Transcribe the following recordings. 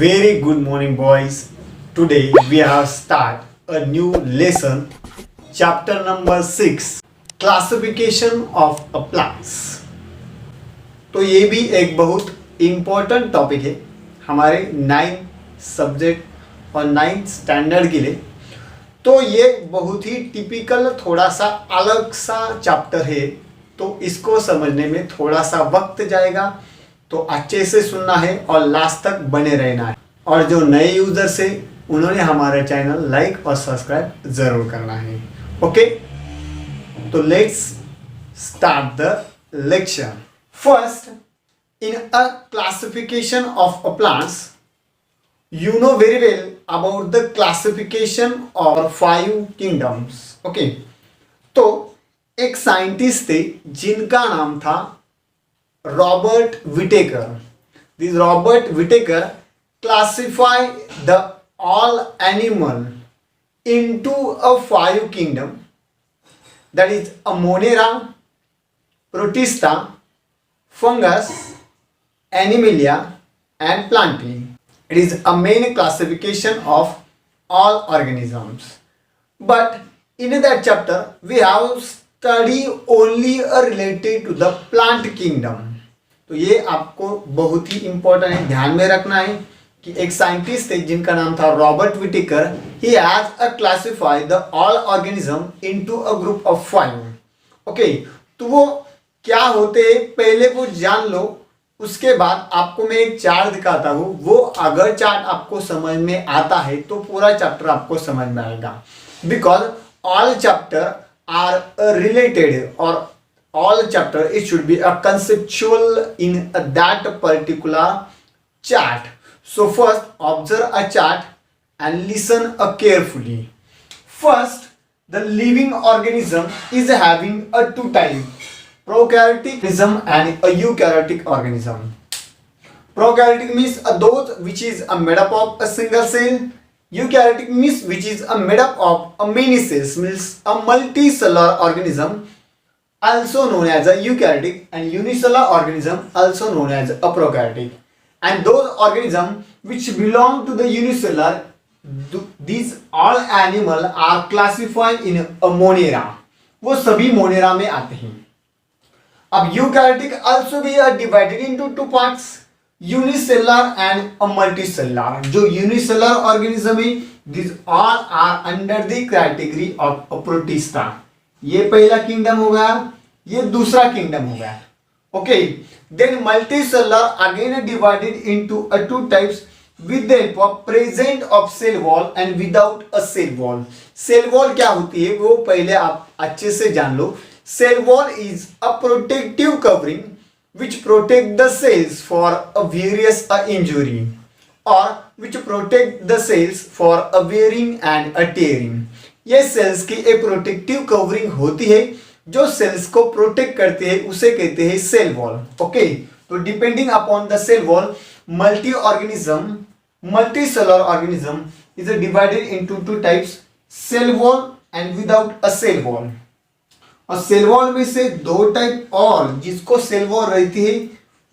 Very good morning, boys. Today we have start a new lesson, chapter number 6, classification of a plants. तो ये भी एक बहुत important topic है हमारे 9th सब्जेक्ट और 9th स्टैंडर्ड के लिए. तो ये बहुत ही टिपिकल थोड़ा सा अलग सा चैप्टर है, तो इसको समझने में थोड़ा सा वक्त जाएगा. तो अच्छे से सुनना है और लास्ट तक बने रहना है. और जो नए यूजर्स है उन्होंने हमारा चैनल लाइक और सब्सक्राइब जरूर करना है. ओके, तो let's start the lecture. First, in a classification of a plants, you know very well about the classification of 5 kingdoms. Okay, तो एक साइंटिस्ट थे जिनका नाम था Robert Whittaker. This Robert Whittaker classify the all animal into a 5 kingdom, that is a monera, protista, fungus, animalia and plantae. It is a main classification of all organisms. But in that chapter we have study only related to the plant kingdom. तो ये आपको बहुत ही important है, ध्यान में रखना है कि एक साइंटिस्ट थे जिनका नाम था Robert Whittaker. He has a classify the all organism into a group of 5. Okay, तो वो क्या होते हैं पहले वो जान लो, उसके बाद आपको मैं एक चार्ट दिखाता हूँ. वो अगर चार्ट आपको समझ में आता है तो पूरा चैप्टर आपको समझ में आएगा. Because all chapter are related और all chapter it should be a conceptual in that particular chart. So first observe a chart and listen carefully. First, the living organism is having a two type, prokaryotic organism and a eukaryotic organism. Prokaryotic means those which is made up of a single cell. Eukaryotic means which is made up of a many cells, means a multicellular organism also known as a eukaryotic, and unicellular organism also known as a prokaryotic. And those organisms which belong to the unicellular, these all animal are classified in a monera. वो सभी Monera में आते हैं. अब eukaryotic also be divided into two parts, unicellular and a multicellular. जो unicellular organism है, these all are under the category of a protista. ये पहला किंगडम हो गया, ये दूसरा किंगडम हो गया. Okay, then multicellular again divided into two types with the help of present of cell wall and without a cell wall. Cell wall क्या होती है वो पहले आप अच्छे से जान लो. Cell wall is a protective covering which protect the cells for a various injury or which protect the cells for a wearing and a tearing. ये cells की एक protective covering होती है जो सेल्स को प्रोटेक्ट करते हैं, उसे कहते हैं सेल वॉल. ओके, तो depending upon the cell wall multicellular organism is divided into two types, cell wall and without a cell wall. और सेल वॉल में से दो टाइप और जिसको सेल वॉल रहती है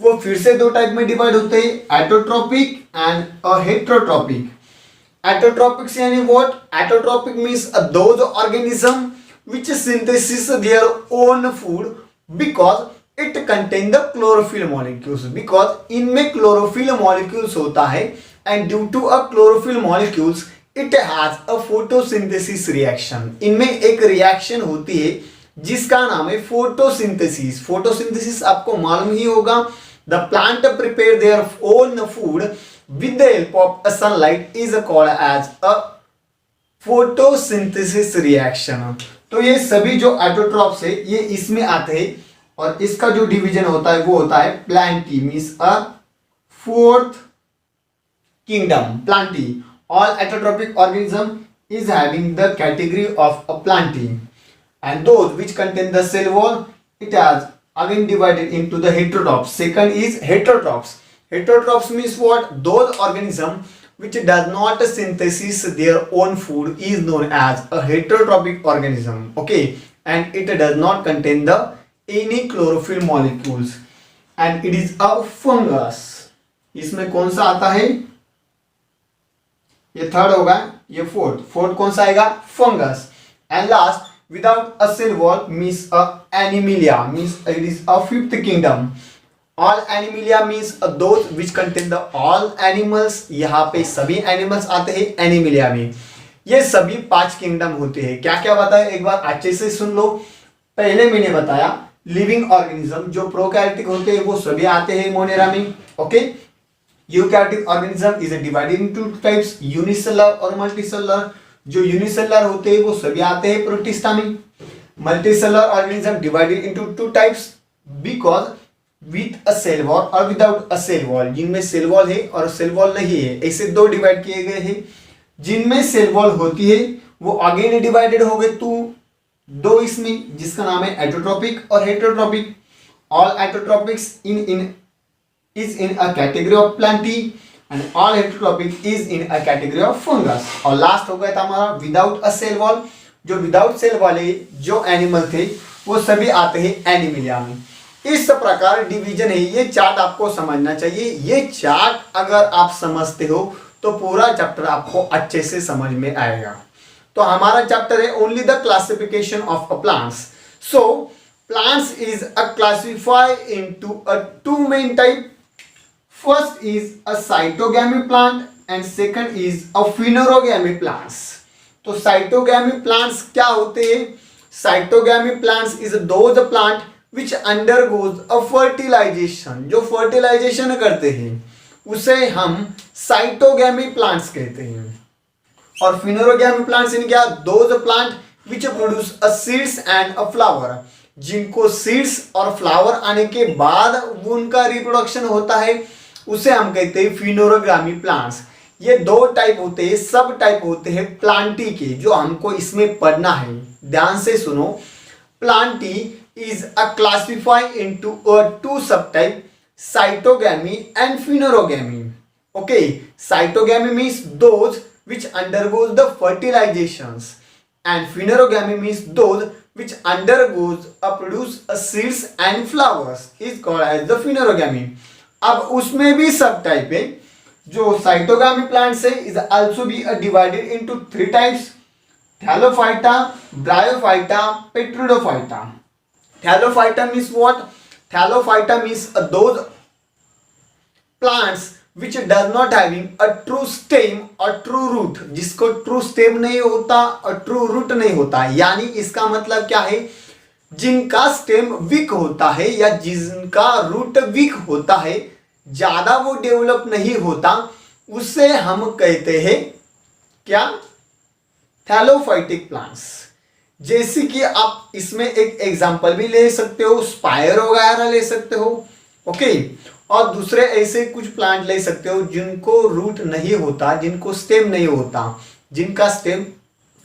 वो फिर से दो टाइप में डिवाइड होते हैं, एटोट्रोपिक एंड अ हेटेरोट्रोपिक. एटोट्रोपिक यानी what? Autotrophic means those organism which synthesis their own food because it contain the chlorophyll molecules. because इनमें chlorophyll molecules होता है and due to a chlorophyll molecules it has a photosynthesis reaction. इनमें एक reaction होती है जिसका नाम है photosynthesis. photosynthesis आपको मालूम ही होगा. the plant prepare their own food with the help of a sunlight is called as a photosynthesis reaction. तो ये सभी जो एटोट्रॉप्स है ये इसमें आते हैं और इसका जो डिवीजन होता है वो होता है Plantae, means a fourth kingdom, Plantae. All autotrophic organism is having the category of a Plantae and those which contain the cell wall it has again divided into the heterotrophs. Second is heterotrophs. Heterotrophs means what? Those organism which does not synthesize their own food is known as a heterotropic organism. Okay, and it does not contain the any chlorophyll molecules and it is a fungus. इसमें कौन सा आता है? ये third होगा, ये fourth, fourth कौन सा आएगा, fungus. And last without a cell wall means a animalia, means it is a fifth kingdom. All animalia means those which contain the all animals, यहाँ पे सभी एनिमल्स आते हैं एनिमिलिया में। ये सभी 5 किंगडम होते हैं। क्या क्या बताया एक बार अच्छे से सुन लो। पहले मैंने बताया लिविंग ऑर्गेनिज्म जो प्रोकैरियोटिक होते हैं वो सभी आते हैं मोनेरा में। Okay, eukaryotic organism is divided into types, unicellular और मल्टीसेलुलर। जो यूनिसेलुलर होते हैं वो सभी आते हैं प्रोटिस्टा में। Multicellular organism divided into 2 types because with a cell wall और विदाउट अ सेल वॉल, जिनमें सेल वॉल है और सेल वॉल नहीं है, ऐसे 2 डिवाइड किए गए हैं। जिनमें सेल वॉल होती है वो अगेन डिवाइडेड हो गए तो 2 इसमें, जिसका नाम है एटोट्रोपिक और heterotrophic. All autotrophics is in a category of plantae and all heterotropic is in a category of fungus। और लास्ट हो गया था हमारा विदाउट अ सेल वॉल। जो विदाउट सेल वाले जो एनिमल थे वो सभी आते हैं एनिमिलिया में। इस प्रकार डिवीजन है। ये चार्ट आपको समझना चाहिए। ये चार्ट अगर आप समझते हो तो पूरा चैप्टर आपको अच्छे से समझ में आएगा। तो हमारा चैप्टर है only the classification of a plants. So plants is a classify into a 2 main type. First is a cytogamy plant and second is a phanerogamy plants। तो cytogamy plants क्या होते हैं? Cytogamy plants is those plant which undergoes a fertilization। जो fertilization करते हैं उसे हम cytogamy plants कहते हैं। और phanerogamy plants इन क्या? those plant which produce a seeds and a flower। जिनको सीड्स और फ्लावर आने के बाद उनका रिप्रोडक्शन होता है उसे हम कहते हैं फिनोरोगामी प्लांट्स। ये 2 टाइप होते हैं, सब टाइप होते हैं प्लांटी के, जो हमको इसमें पढ़ना है। ध्यान से सुनो। Plantae is a classify into 2 sub type, cytogamy and phanerogamy. Okay, cytogamy means those which undergoes the fertilizations and phanerogamy means those which undergoes a produce a seeds and flowers is called as the phanerogamy। अब उसमें भी सब type है। जो cytogamy plants है is also be divided into 3 types, Thallophyta, Bryophyta, Pteridophyta. Thallophyta means what? Thallophyta means those plants which does not having a true stem or true root। जिसको true stem नहीं होता और true root नहीं होता, यानी इसका मतलब क्या है? जिनका स्टेम वीक होता है या जिनका रूट वीक होता है, ज्यादा वो डेवलप नहीं होता, उसे हम कहते हैं क्या? थैलोफाइटिक प्लांट्स। जैसे कि आप इसमें एक एग्जांपल भी ले सकते हो, स्पायर वगैरह ले सकते हो। ओके, और दूसरे ऐसे कुछ प्लांट ले सकते हो जिनको रूट नहीं होता, जिनको स्टेम नहीं होता, जिनका स्टेम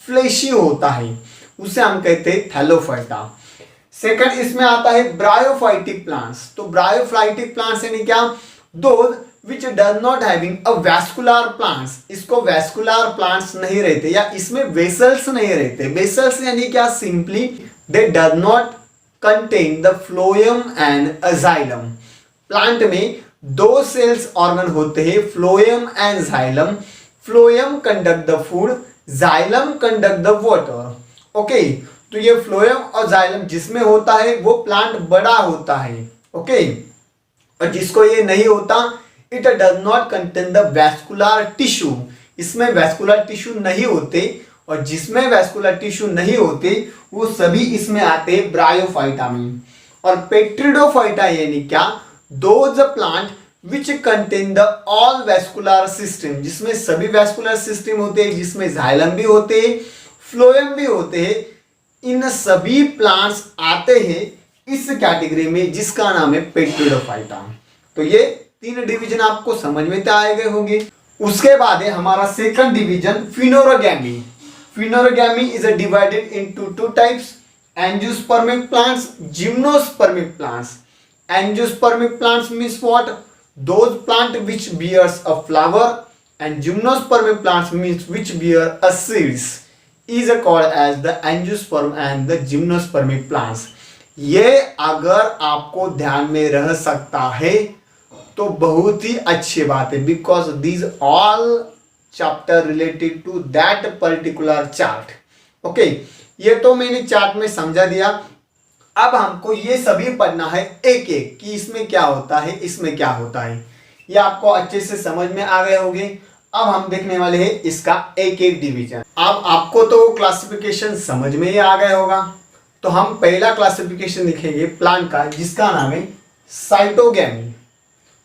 फ्लेशी होता है, उसे हम कहते हैं थैलोफाइटा। सेकंड इसमें आता है ब्रायोफाइटिक प्लांट्स। तो ब्रायोफाइटिक प्लांट्स यानी क्या? Those which does not having a vascular plants. इसको वैस्कुलर प्लांट्स नहीं रहते या इसमें वेसल्स नहीं रहते। वेसल्स यानी क्या? Simply they does not contain the phloem and xylem. Plant में 2 सेल्स ऑर्गन होते हैं, phloem and xylem. Phloem conduct the food, xylem conduct the water. Okay, तो ये फ्लोएम और जाइलम जिसमें होता है वो प्लांट बड़ा होता है। ओके, और जिसको ये नहीं होता, it does not contain the vascular tissue. इसमें वैस्कुलर टिश्यू नहीं होते, और जिसमें वैस्कुलर टिश्यू नहीं होते वो सभी इसमें आते हैं ब्रायोफाइटा में। और पेट्रिडोफाइटा यानी क्या? Those plant which contain the all vascular system। जिसमें सभी वैस्कुलर सिस्टम होते हैं, जिसमें जाइलम भी होते हैं, फ्लोएम भी होते हैं। इन सभी प्लांट्स आते हैं इस कैटेगरी में जिसका नाम है पेट्रिडोफाइटा। तो ये 3 डिवीजन आपको समझ में आ गए होंगे। उसके बाद है हमारा second division phanerogamy. Phanerogamy is divided into 2 types, angiospermic plants, gymnospermic plants. Angiospermic plants means what? Those plant which bears a flower, and gymnospermic plants means which bear a seeds is called as the angiosperm and the gymnospermic plants। ये अगर आपको ध्यान में रह सकता है तो बहुत ही अच्छी बात है, because these all chapter related to that particular chart. Okay, ये तो मैंने चार्ट में समझा दिया। अब हमको ये सभी पढ़ना है एक एक कि इसमें क्या होता है, इसमें क्या होता है। ये आपको अच्छे से समझ में आ गए होंगे। अब हम देखने वाले हैं इसका एक एक डिवीजन। अब आपको तो क्लासिफिकेशन समझ में ही आ गया होगा। तो हम पहला क्लासिफिकेशन लिखेंगे प्लांट का, जिसका नाम है साइटोगैमी।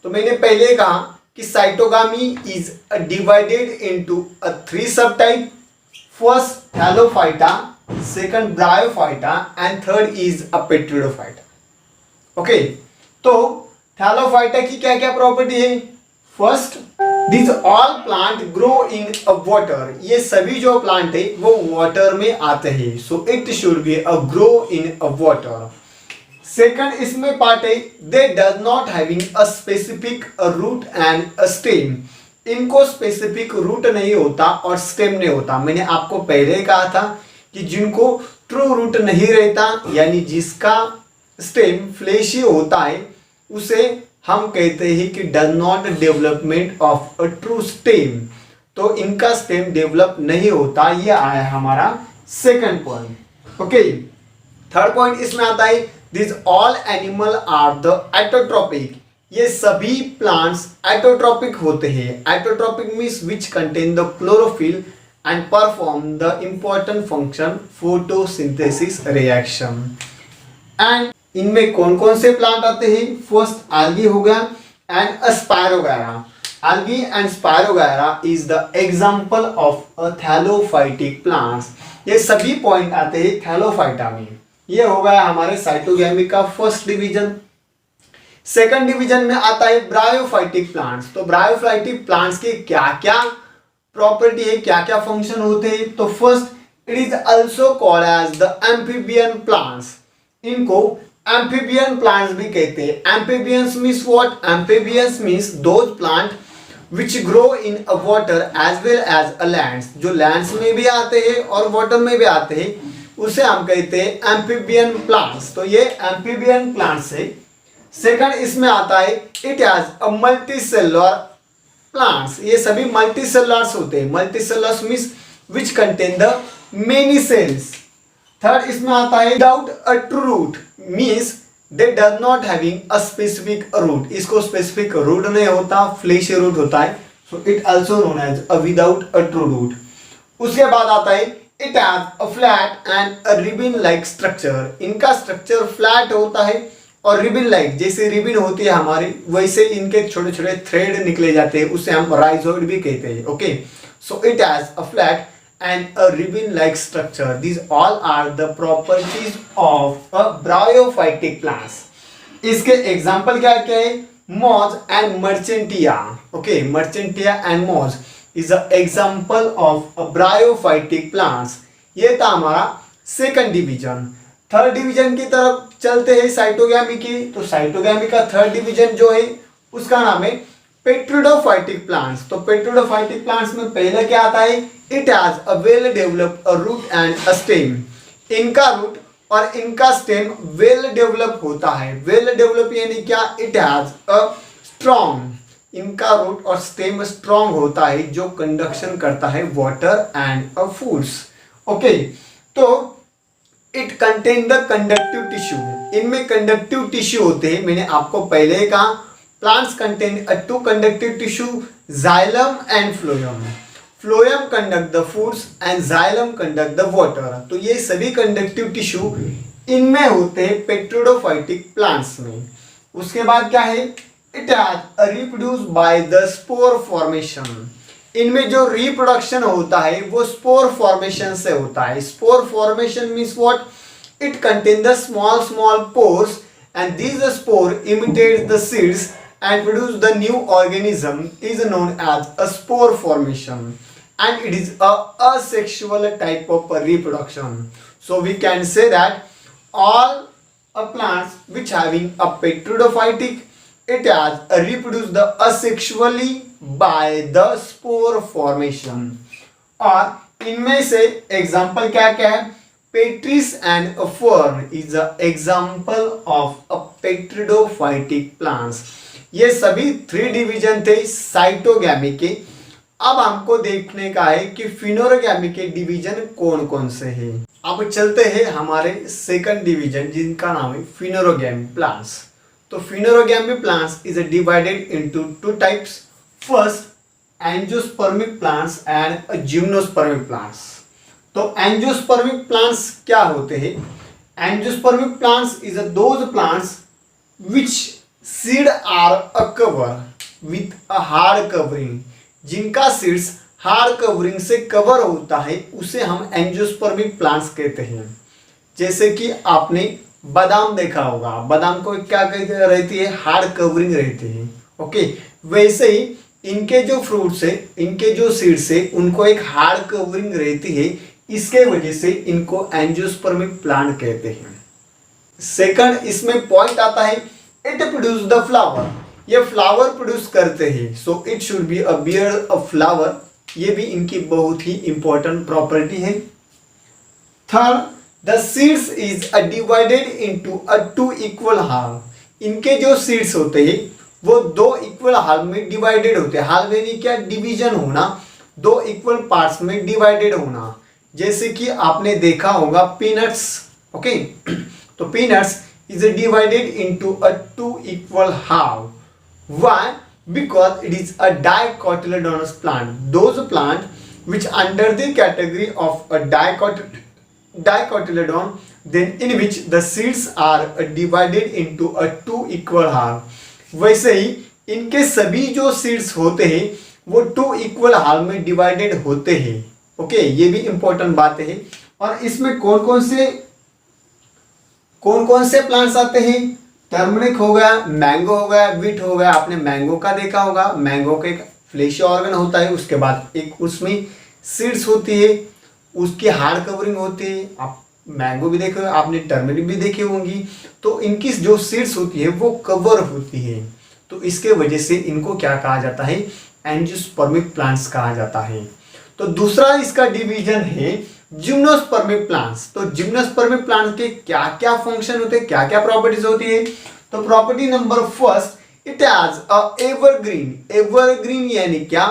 तो मैंने पहले कहा कि cytogamy is divided into three sub type. First Thallophyta, second Bryophyta and third is a Pteridophyta. Okay, तो थैलोफाइटा की क्या क्या प्रॉपर्टी है? First, this all plant grow in a water. ये सभी जो प्लांट है वो वाटर में आते हैं, so it should be a grow in a water. Second इसमें पार्ट है, they does not having a specific root and a stem. इनको स्पेसिफिक रूट नहीं होता और स्टेम नहीं होता। मैंने आपको पहले कहा था कि जिनको ट्रू रूट नहीं रहता, यानी जिसका स्टेम फ्लेशी होता है, उसे हम कहते हैं कि does not development of a true stem. तो इनका स्टेम डेवलप नहीं होता। ये आया हमारा second point. Okay, third point इसमें आता है, this all animal are the autotrophic. ये सभी प्लांट्स एटोट्रोपिक होते हैं। Autotrophic means which contain the chlorophyll and perform the important function photosynthesis reaction. And इनमें कौन कौन से प्लांट आते हैं? फर्स्ट algae हो गया and Spirogyra. algae and Spirogyra is the example of a thallophytic plants. ये सभी पॉइंट आते हैं थैलोफाइटा में। ये हो गया हमारे साइटोगैमी का फर्स्ट डिवीजन। सेकंड डिवीजन में आता है ब्रायोफाइटिक प्लांट्स। तो ब्रायोफाइटिक प्लांट्स के क्या क्या प्रॉपर्टी है, क्या क्या फंक्शन होते हैं? तो first, it is also called as the amphibian plants. इनको एम्फीबियन प्लांट्स भी कहते हैं। Amphibians means what? Amphibians means those plant which grow in a water as well as a lands. जो लैंड्स में भी आते हैं और वाटर में भी आते हैं, उसे हम कहते हैं एम्फीबियन प्लांट्स। तो ये एम्फीबियन प्लांट्स है। सेकंड इसमें आता है, it has a multicellular plants. ये सभी मल्टीसेलुलर्स होते हैं। Multicellulars means which contain the many cells. Third इसमें आता है, without a true root means they does not having a specific root. इसको स्पेसिफिक रूट नहीं होता, फ्लैशी रूट होता है। So it also known as a without a true root. उसके बाद आता है, it has a flat and a ribbon like structure. इनका स्ट्रक्चर फ्लैट होता है और रिबन लाइक, जैसे रिबन होती है हमारी, वैसे इनके छोटे छोटे थ्रेड निकले जाते हैं, उसे हम राइजोइड भी कहते हैं। Okay, so it has a flat and a ribbon-like structure. These all are the properties of a bryophytic plants. इसके एग्जाम्पल क्या क्या है? moss and merchantia. Okay, merchantia and moss is an example of a bryophytic plants. ये था हमारा second division. Third division की तरफ चलते हैं साइटोगैमी की। तो साइटोगैमी का थर्ड डिवीजन जो है उसका नाम है पेट्रिडोफाइटिक प्लांट्स। तो पेट्रिडोफाइटिक प्लांट्स में पहले क्या आता है? It has a well developed root and a stem. इनका रूट और इनका स्टेम वेल डेवलप होता है। वेल डेवलप यानी क्या? इट हैज अ स्ट्रॉन्ग, इनका रूट और स्टेम स्ट्रॉन्ग होता है, जो कंडक्शन करता है water and a foods. Okay, तो it contain the conductive tissue. इनमें कंडक्टिव टिश्यू होते हैं। मैंने आपको पहले ही कहा, plants contain a two conductive tissue, xylem and phloem. Phloem conduct the foods and xylem conduct the water. तो ये सभी कंडक्टिव टिश्यू इनमें होते हैं पेट्रिडोफाइटिक प्लांट्स में। उसके बाद क्या है? It has reproduce by the spore formation. इनमें जो रिप्रोडक्शन होता है वो स्पोर फॉर्मेशन से होता है। Spore formation means what? It contain the small small pores and these spore imitate the seeds and produce the new organism is known as a spore formation, and it is a asexual type of reproduction. So we can say that all plants which having a petridophytic, it has reproduced the asexually by the spore formation. और इनमें से example क्या क्या है? Petris and a fern is an example of a petridophytic plants. ये सभी three division थे साइटोगैमी के। अब हमको देखने का है कि फिनोरोगैमी के डिवीजन कौन कौन से हैं। अब चलते हैं हमारे सेकंड डिवीजन जिनका नाम है फिनोरोगैमी प्लांट्स। तो phanerogamy plants is divided into two types. First, angiospermic plants and gymnospermic plants. तो एंजियोस्पर्मिक प्लांट्स क्या होते हैं? Angiospermic plants is those plants which seed are a cover with a hard covering। जिनका seeds hard covering से cover होता है उसे हम एंजियोस्पर्मिक प्लांट्स कहते हैं। जैसे कि आपने बादाम देखा होगा, बादाम को क्या कहते रहती है? हार्ड कवरिंग रहती है। ओके, वैसे ही इनके जो फ्रूट्स है, इनके जो सीड्स है, उनको एक हार्ड कवरिंग रहती है, इसके वजह से इनको एंजियोस्पर्मिक प्लांट कहते हैं। सेकंड इसमें पॉइंट आता है, इट प्रोड्यूस द फ्लावर। ये फ्लावर प्रोड्यूस करते हैं, so it should be a bear of flower. ये भी इनकी बहुत ही इंपॉर्टेंट प्रॉपर्टी है। Third, the seeds is divided into a two equal half. इनके जो सीड्स होते हैं वो दो इक्वल हाफ में डिवाइडेड होते हैं। हाफ यानी क्या? डिवीजन होना, दो इक्वल पार्ट्स में डिवाइडेड होना। जैसे कि आपने देखा होगा पीनट्स। ओके, तो peanuts is divided into a two equal half. Why? Because it is a dicotyledonous plant. Those plant which under the category of a dicotyledon, then in which the seeds are divided into a two equal half. वैसे ही इनके सभी जो seeds होते हैं वो to equal half में divided होते हैं। ओके, ये भी इंपॉर्टेंट बात है। और इसमें कौन कौन से प्लांट्स आते हैं? टर्मरिक हो गया, मैंगो हो गया, बीट हो गया। आपने मैंगो का देखा होगा, मैंगो का एक फ्लेशी ऑर्गन होता है, उसके बाद एक उसमें सीड्स होती है, उसकी हार्ड कवरिंग होती है। आप मैंगो भी देखे, आपने टर्मरिक भी देखी होंगी। तो इनकी जो सीड्स होती है वो कवर होती है, तो इसके वजह से इनको क्या कहा जाता है? एंजियोस्पर्मिक प्लांट्स कहा जाता है। तो दूसरा इसका डिवीजन है जिम्नोस्पर्मिक प्लांट्स। तो जिम्नोस्पर्मिक प्लांट के क्या क्या फंक्शन होते हैं, क्या क्या प्रॉपर्टीज होती है? तो property number first, it has a evergreen. Evergreen यानी क्या?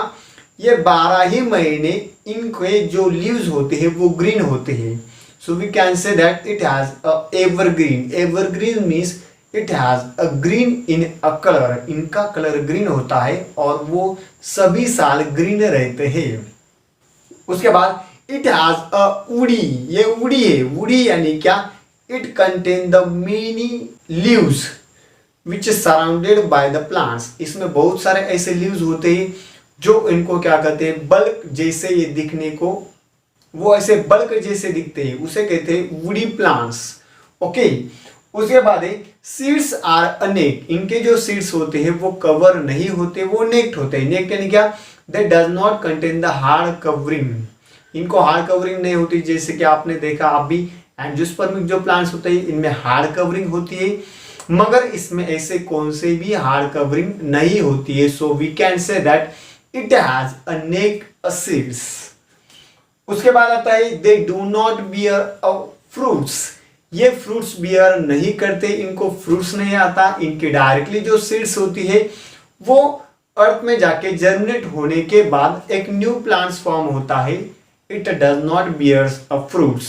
ये 12 ही महीने इनके जो लीव्स होते हैं वो ग्रीन होते हैं। So we can say that it has a evergreen. Evergreen means it has a green in a colour. इनका कलर ग्रीन होता है और वो सभी साल ग्रीन रहते हैं। उसके बाद इट हैज अ वुडी। ये वुडी है। वुडी यानी क्या? It contain the many leaves which surrounded by the plants. इसमें बहुत सारे ऐसे लीव्स होते हैं जो इनको क्या कहते हैं? बल्क जैसे ये दिखने को, वो ऐसे बल्क जैसे दिखते हैं, उसे कहते हैं वुडी प्लांट्स। ओके, उसके बाद सीड्स आर अनेक। इनके जो सीड्स होते हैं वो कवर नहीं होते, वो नेक्ट होते हैं। नेक्ट यानी क्या? दे does not contain the hard covering. इनको हार्ड कवरिंग नहीं होती। जैसे कि आपने देखा अभी एंजियोस्पर्मिक जो प्लांट्स होते हैं इनमें हार्ड कवरिंग होती है, मगर इसमें ऐसे कौन से भी हार्ड कवरिंग नहीं होती है। So we can say that it has a naked seeds. उसके बाद आता है they do not bear a fruits. ये फ्रूट्स बियर नहीं करते, इनको फ्रूट्स नहीं आता। इनके डायरेक्टली जो सीड्स होती है वो अर्थ में जाके जर्मिनेट होने के बाद एक न्यू प्लांट्स फॉर्म होता है। It does not bears a fruits.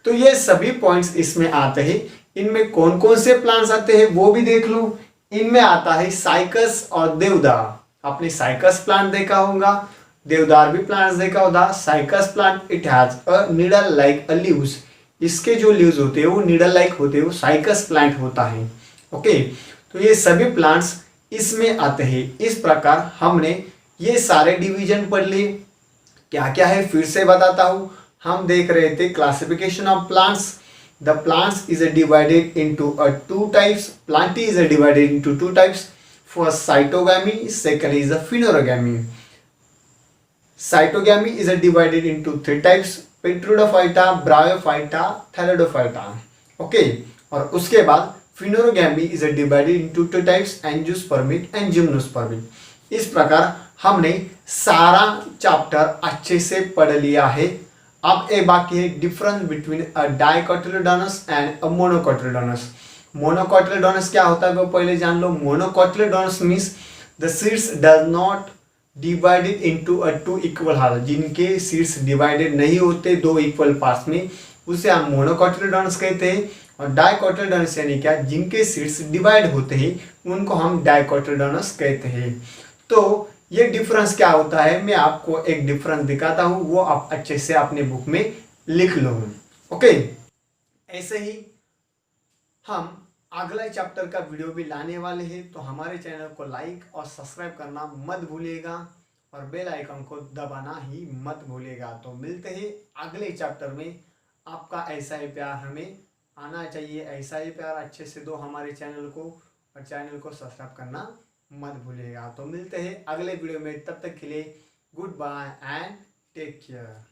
तो ये सभी पॉइंट्स इसमें आते हैं। इनमें कौन कौन से प्लांट्स आते हैं वो भी देख लो। इनमें आता है साइकस और देवदार। आपने साइकस प्लांट देखा होगा, देवदार भी प्लांट्स देखा होगा। Cycas plant it has a needle like a leaves. इसके जो लीव्स होते हैं वो नीडल लाइक होते हैं, वो साइकस प्लांट होता है। ओके, तो ये सभी प्लांट्स इसमें आते हैं। इस प्रकार हमने ये सारे डिवीजन पढ़ लिए। क्या क्या है फिर से बताता हूं। हम देख रहे थे classification of plants. The plants is divided into a two types. Plantae is divided into two types. First cryptogamy, second is a phanerogamy. Cryptogamy is divided into three types, pteridophyta, bryophyta, thallophyta. Okay, और उसके बाद phanerogamy is divided into two types, angiospermic and gymnospermic. इस प्रकार हमने सारा chapter अच्छे से पढ़ लिया है। अब एक बाकी है difference between a dicotyledonous and a monocotyledonous. Monocotyledonous क्या होता है वो पहले जान लो। Monocotyledonous means the seeds does not divided into a two equal half, जिनके सीट्स डिवाइडेड नहीं होते दो इक्वल पार्ट्स में, उसे हम मोनोकोटिलेडॉन्स कहते हैं। और डाइकोटिलेडॉन्स यानी क्या, जिनके सीट्स डिवाइड होते हैं उनको हम डाइकोटिलेडॉन्स कहते हैं। तो ये डिफरेंस क्या होता है, मैं आपको एक डिफरेंस दिखाता हूँ, वो आप अच्छे से अपने बुक में लिख लो। ओके, ऐसे ही हम अगला चैप्टर का वीडियो भी लाने वाले हैं, तो हमारे चैनल को लाइक और सब्सक्राइब करना मत भूलिएगा और बेल आइकन को दबाना ही मत भूलिएगा। तो मिलते हैं अगले चैप्टर में। आपका ऐसा ही प्यार हमें आना चाहिए, ऐसा ही प्यार अच्छे से दो हमारे चैनल को, और चैनल को सब्सक्राइब करना मत भूलिएगा। तो मिलते हैं अगले वीडियो में, तब तक के लिए good bye and take care.